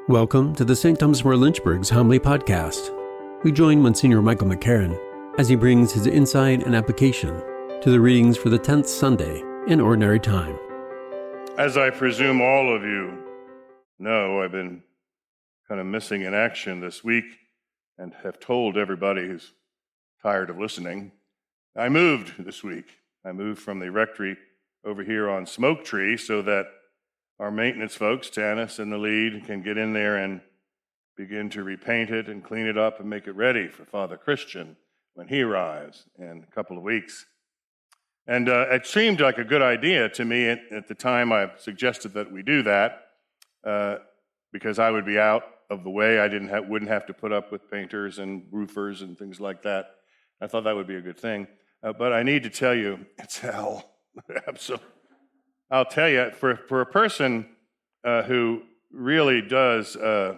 Welcome to the St. Thomas More Lynchburg's Homily Podcast. We join Monsignor Michael McCarron as he brings his insight and application to the readings for the 10th Sunday in Ordinary Time. As I presume all of you know, I've been kind of missing in action this week and have told everybody who's tired of listening. I moved this week. I moved from the rectory over here on Smoke Tree so that our maintenance folks, Tanis and the lead, can get in there and begin to repaint it and clean it up and make it ready for Father Christian when he arrives in a couple of weeks. And it seemed like a good idea to me at the time. I suggested that we do that because I would be out of the way. I wouldn't have to put up with painters and roofers and things like that. I thought that would be a good thing. But I need to tell you, it's hell. Absolutely. I'll tell you, for a person who really does, I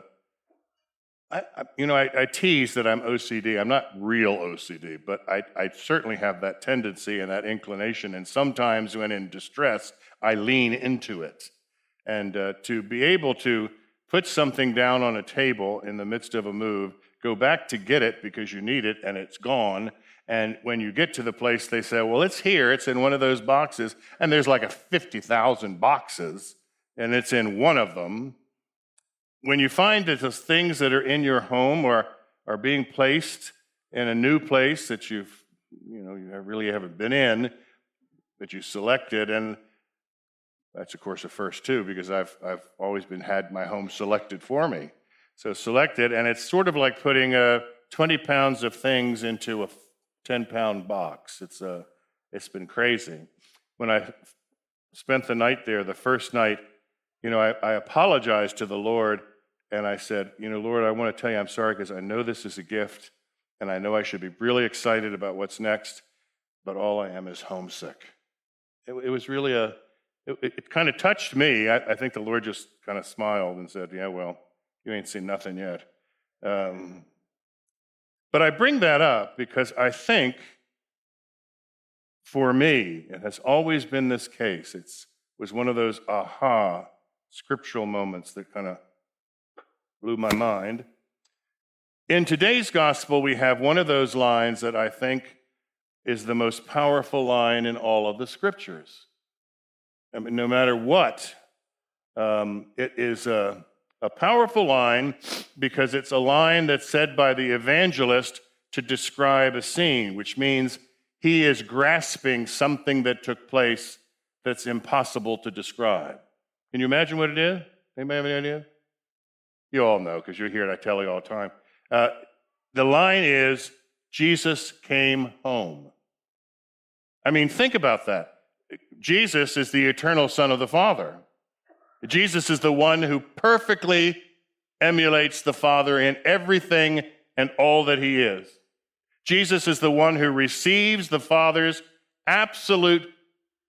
tease that I'm OCD. I'm not real OCD, but I certainly have that tendency and that inclination. And sometimes when in distress, I lean into it. And to be able to put something down on a table in the midst of a move, go back to get it because you need it and it's gone. And when you get to the place, they say, well, it's here. It's in one of those boxes. And there's like 50,000 boxes, and it's in one of them. When you find that those things that are in your home are being placed in a new place that you really haven't been in, that you selected, and that's, of course, a first, too, because I've always had my home selected for me. So selected, and it's sort of like putting 20 pounds of things into a 10-pound box. It's been crazy. When I spent the night there, the first night, I apologized to the Lord, and I said, Lord, I want to tell you I'm sorry because I know this is a gift, and I know I should be really excited about what's next, but all I am is homesick. It was really it kind of touched me. I think the Lord just kind of smiled and said, yeah, well, you ain't seen nothing yet. But I bring that up because I think, for me, it has always been this case. It was one of those aha scriptural moments that kind of blew my mind. In today's gospel, we have one of those lines that I think is the most powerful line in all of the scriptures. I mean, no matter what, it is a powerful line because it's a line that's said by the evangelist to describe a scene, which means he is grasping something that took place that's impossible to describe. Can you imagine what it is? Anybody have any idea? You all know because you're here and I tell you all the time. The line is, Jesus came home. I mean, think about that. Jesus is the eternal Son of the Father. Jesus is the one who perfectly emulates the Father in everything and all that he is. Jesus is the one who receives the Father's absolute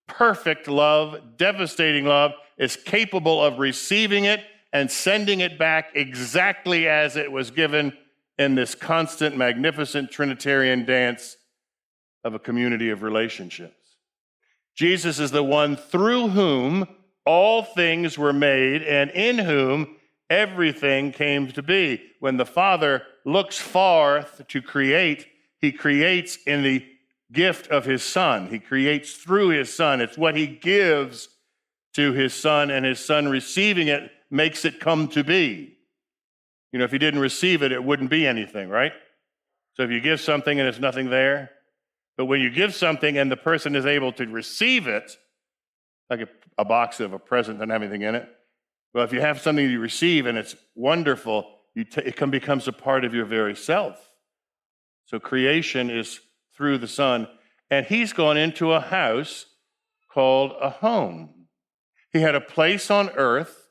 perfect love, devastating love, is capable of receiving it and sending it back exactly as it was given in this constant, magnificent Trinitarian dance of a community of relationships. Jesus is the one through whom all things were made, and in whom everything came to be. When the Father looks forth to create, he creates in the gift of his Son. He creates through his Son. It's what he gives to his Son, and his Son receiving it makes it come to be. If you didn't receive it, it wouldn't be anything, right? So if you give something and there's nothing there, but when you give something and the person is able to receive it, like a box of a present and everything in it. Well, if you have something you receive and it's wonderful, it becomes a part of your very self. So creation is through the Son. And he's gone into a house called a home. He had a place on earth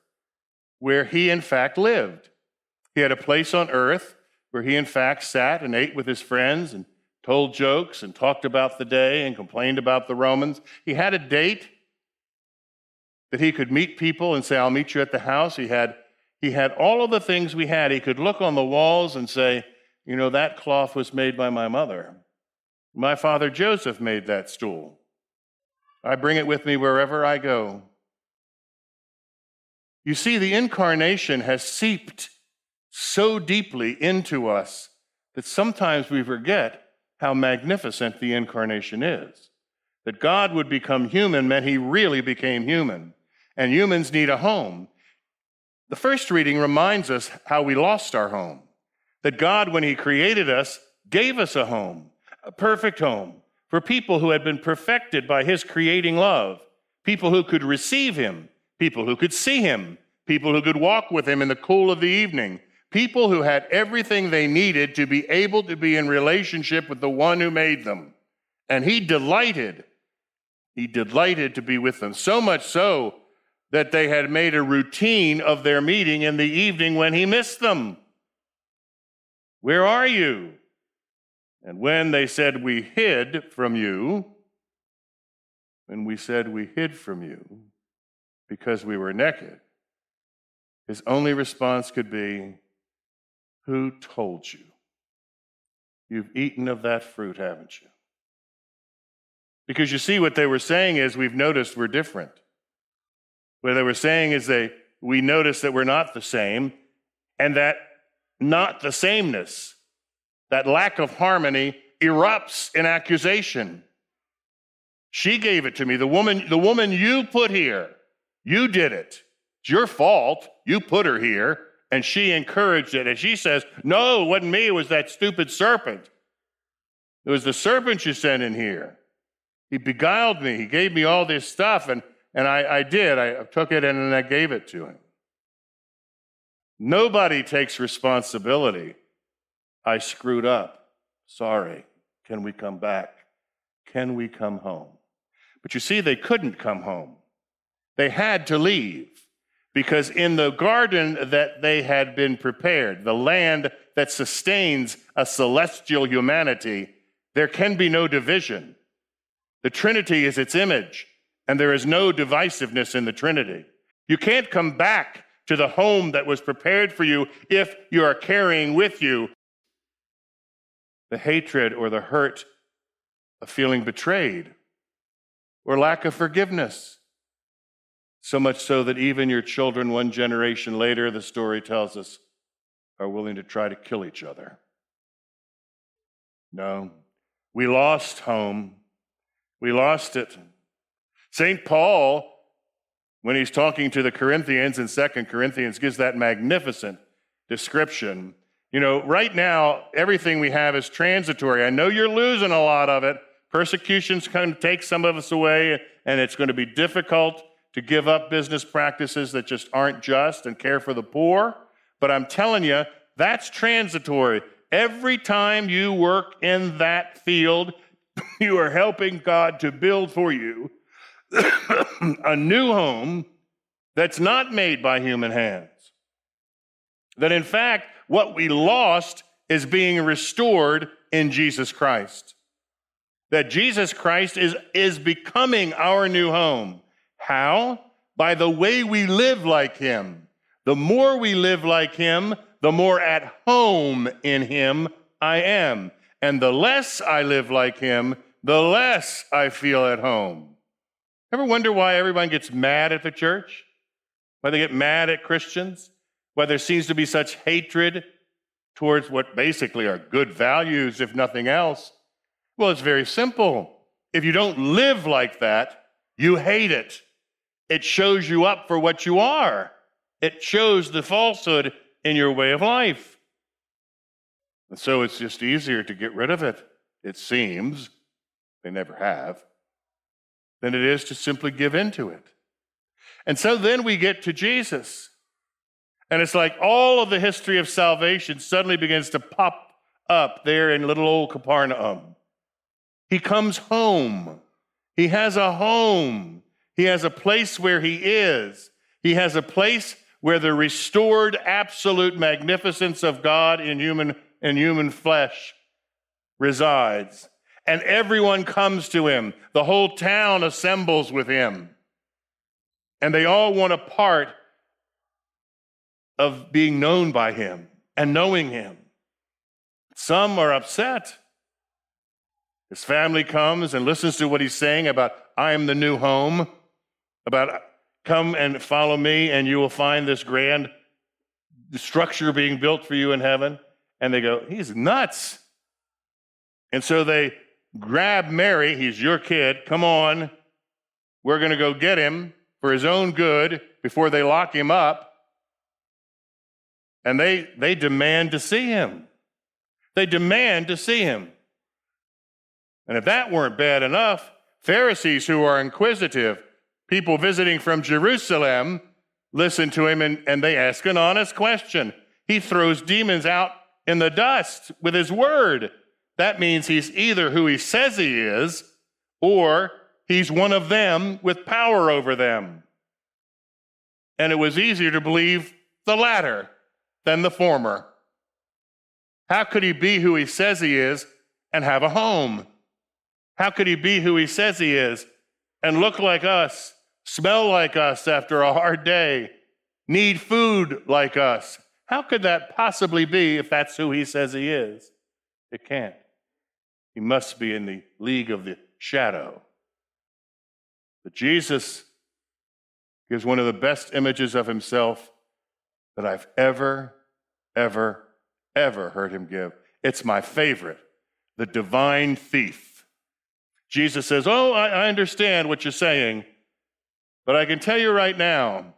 where he, in fact, lived. He had a place on earth where he, in fact, sat and ate with his friends and told jokes and talked about the day and complained about the Romans. He had a date that he could meet people and say, I'll meet you at the house. He had all of the things we had. He could look on the walls and say, that cloth was made by my mother. My father Joseph made that stool. I bring it with me wherever I go. You see, the incarnation has seeped so deeply into us that sometimes we forget how magnificent the incarnation is. That God would become human meant he really became human, and humans need a home. The first reading reminds us how we lost our home. That God, when he created us, gave us a home, a perfect home, for people who had been perfected by his creating love, people who could receive him, people who could see him, people who could walk with him in the cool of the evening, people who had everything they needed to be able to be in relationship with the one who made them. And he delighted to be with them, so much so that they had made a routine of their meeting in the evening when he missed them. Where are you? And when they said, we hid from you, when we said we hid from you because we were naked, his only response could be, who told you? You've eaten of that fruit, haven't you? Because you see, what they were saying is, we've noticed we're different. What they were saying is we noticed that we're not the same, and that not the sameness, that lack of harmony, erupts in accusation. She gave it to me. The woman you put here, you did it. It's your fault. You put her here. And she encouraged it. And she says, no, it wasn't me. It was that stupid serpent. It was the serpent you sent in here. He beguiled me. He gave me all this stuff. And I did. I took it and then I gave it to him. Nobody takes responsibility. I screwed up. Sorry. Can we come back? Can we come home? But you see, they couldn't come home. They had to leave. Because in the garden that they had been prepared, the land that sustains a celestial humanity, there can be no division. The Trinity is its image, and there is no divisiveness in the Trinity. You can't come back to the home that was prepared for you if you are carrying with you the hatred or the hurt of feeling betrayed or lack of forgiveness. So much so that even your children, one generation later, the story tells us, are willing to try to kill each other. No, we lost home. We lost it. St. Paul, when he's talking to the Corinthians in 2 Corinthians, gives that magnificent description. You know, right now, everything we have is transitory. I know you're losing a lot of it. Persecution's going to take some of us away, and it's going to be difficult to give up business practices that just aren't just and care for the poor. But I'm telling you, that's transitory. Every time you work in that field, you are helping God to build for you a new home that's not made by human hands. That in fact, what we lost is being restored in Jesus Christ. That Jesus Christ is becoming our new home. How? By the way we live like him. The more we live like him, the more at home in him I am. And the less I live like him, the less I feel at home. Ever wonder why everyone gets mad at the church? Why they get mad at Christians? Why there seems to be such hatred towards what basically are good values, if nothing else? Well, it's very simple. If you don't live like that, you hate it. It shows you up for what you are. It shows the falsehood in your way of life. And so it's just easier to get rid of it, it seems, they never have, than it is to simply give in to it. And so then we get to Jesus. And it's like all of the history of salvation suddenly begins to pop up there in little old Capernaum. He comes home. He has a home. He has a place where he is. He has a place where the restored absolute magnificence of God in human flesh resides. And everyone comes to him. The whole town assembles with him. And they all want a part of being known by him and knowing him. Some are upset. His family comes and listens to what he's saying about, I am the new home, about come and follow me and you will find this grand structure being built for you in heaven. And they go, he's nuts. And so they grab Mary, he's your kid, come on, we're going to go get him for his own good before they lock him up. And they demand to see him. They demand to see him. And if that weren't bad enough, Pharisees who are inquisitive, people visiting from Jerusalem, listen to him and they ask an honest question. He throws demons out in the dust with his word. That means he's either who he says he is, or he's one of them with power over them. And it was easier to believe the latter than the former. How could he be who he says he is and have a home? How could he be who he says he is and look like us, smell like us after a hard day, need food like us? How could that possibly be if that's who he says he is? It can't. He must be in the league of the shadow. But Jesus gives one of the best images of himself that I've ever heard him give. It's my favorite, the divine thief. Jesus says, I understand what you're saying, but I can tell you right now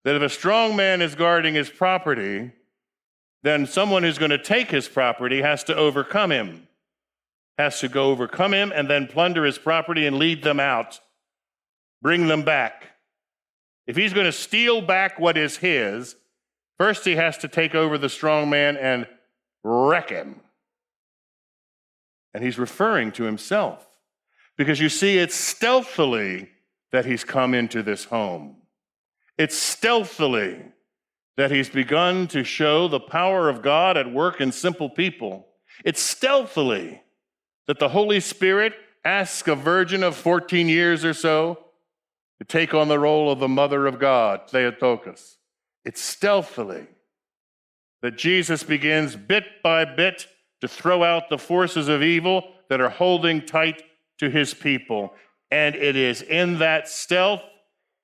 that if a strong man is guarding his property, then someone who's going to take his property has to overcome him, has to go overcome him and then plunder his property and lead them out, bring them back. If he's going to steal back what is his, first he has to take over the strong man and wreck him. And he's referring to himself, because you see, it's stealthily that he's come into this home. It's stealthily that he's begun to show the power of God at work in simple people. It's stealthily that the Holy Spirit asks a virgin of 14 years or so to take on the role of the Mother of God, Theotokos. It's stealthily that Jesus begins bit by bit to throw out the forces of evil that are holding tight to his people. And it is in that stealth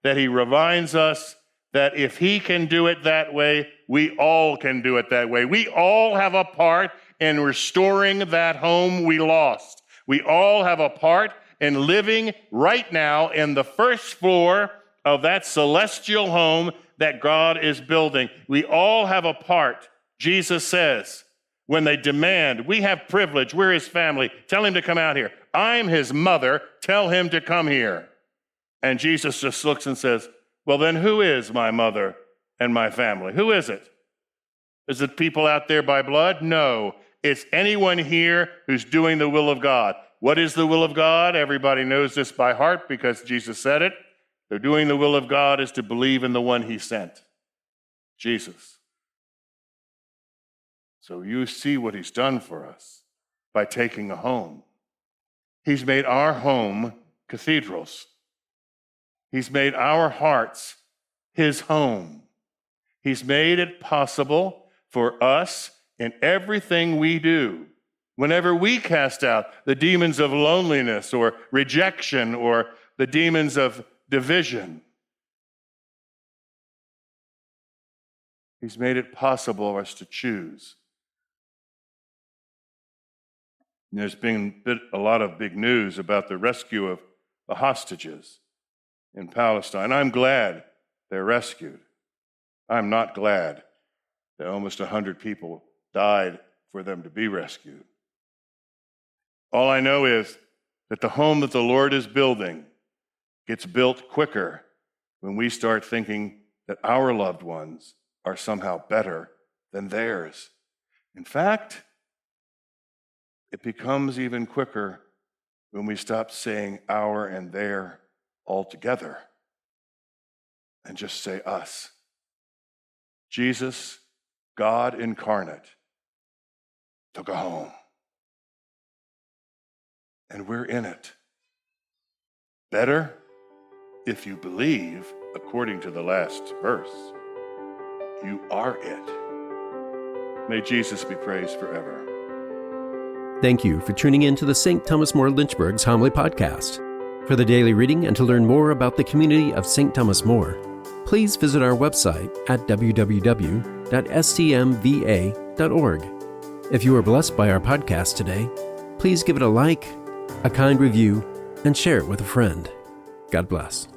that he reminds us that if he can do it that way, we all can do it that way. We all have a part in restoring that home we lost. We all have a part in living right now in the first floor of that celestial home that God is building. We all have a part. Jesus says, when they demand, we have privilege, we're his family, tell him to come out here. I'm his mother, tell him to come here. And Jesus just looks and says, well, then who is my mother and my family? Who is it? Is it people out there by blood? No, it's anyone here who's doing the will of God. What is the will of God? Everybody knows this by heart because Jesus said it. They're doing the will of God is to believe in the one he sent, Jesus. So you see what he's done for us by taking a home. He's made our home cathedrals. He's made our hearts his home. He's made it possible for us in everything we do. Whenever we cast out the demons of loneliness or rejection or the demons of division, he's made it possible for us to choose. And there's been a lot of big news about the rescue of the hostages in Palestine. I'm glad they're rescued. I'm not glad that almost 100 people died for them to be rescued. All I know is that the home that the Lord is building gets built quicker when we start thinking that our loved ones are somehow better than theirs. In fact, it becomes even quicker when we stop saying our and their altogether and just say us. Jesus, God incarnate, took a home. And we're in it. Better if you believe, according to the last verse, you are it. May Jesus be praised forever. Thank you for tuning in to the St. Thomas More Lynchburg's Homily Podcast. For the daily reading and to learn more about the community of St. Thomas More, please visit our website at www.stmva.org. If you were blessed by our podcast today, please give it a like, a kind review, and share it with a friend. God bless.